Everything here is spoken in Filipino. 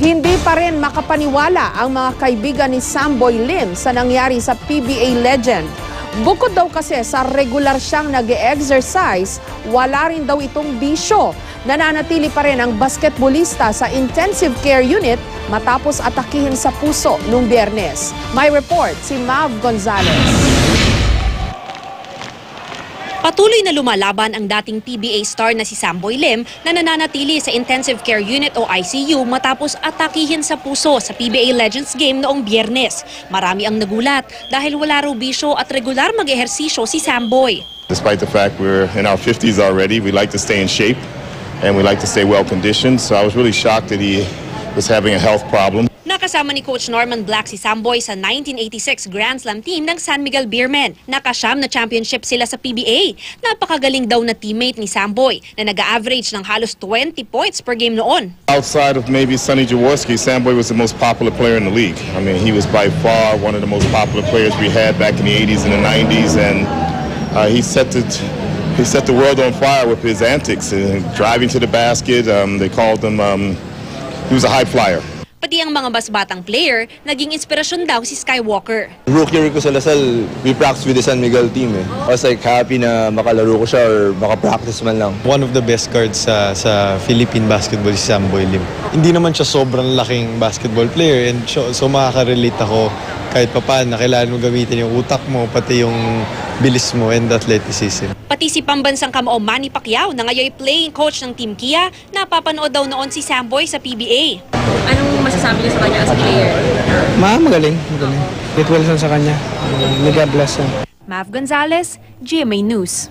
Hindi pa rin makapaniwala ang mga kaibigan ni Samboy Lim sa nangyari sa PBA legend. Bukod daw kasi sa regular siyang nag-e-exercise, wala rin daw itong bisyo. Nananatili pa rin ang basketballista sa intensive care unit matapos atakihin sa puso noong Biyernes. May report si Mav Gonzalez. Patuloy na lumalaban ang dating PBA star na si Samboy Lim na nananatili sa Intensive Care Unit o ICU matapos atakihin sa puso sa PBA Legends game noong Biyernes. Marami ang nagulat dahil wala raw bisyo at regular mag-ehersisyo si Samboy. Despite the fact we're in our 50s already, we like to stay in shape and we like to stay well conditioned. So I was really shocked that he was having a health problem. Nakasama ni Coach Norman Black si Samboy sa 1986 Grand Slam team ng San Miguel Beermen. Nakasyam na championship sila sa PBA. Napakagaling daw na teammate ni Samboy na nag-average ng halos 20 points per game noon. Outside of maybe Sonny Jaworski, Samboy was the most popular player in the league. I mean, he was by far one of the most popular players we had back in the 80s and the 90s, and he set the world on fire with his antics, driving to the basket. They called him, he was a high flyer. Pati ang mga mas batang player, naging inspirasyon daw si Skywalker. Rookie year ko sa Lasal, we practice with the San Miguel team. I was like happy na makalaro ko siya or makapractice man lang. One of the best guards sa Philippine basketball si Samboy Lim. Hindi naman siya sobrang laking basketball player and so makaka-relate ako kahit papaano na kailangan mo gamitin yung utak mo, pati yung bilis mo and athleticism. Pati si pambansang kamao Manny Pacquiao na ngayon playing coach ng Team Kia, napapanood daw noon si Samboy sa PBA. Anong masasabi niyo sa kanya as a player? Magaling. Get well sa kanya. Mega bless. Mav Gonzalez, GMA News.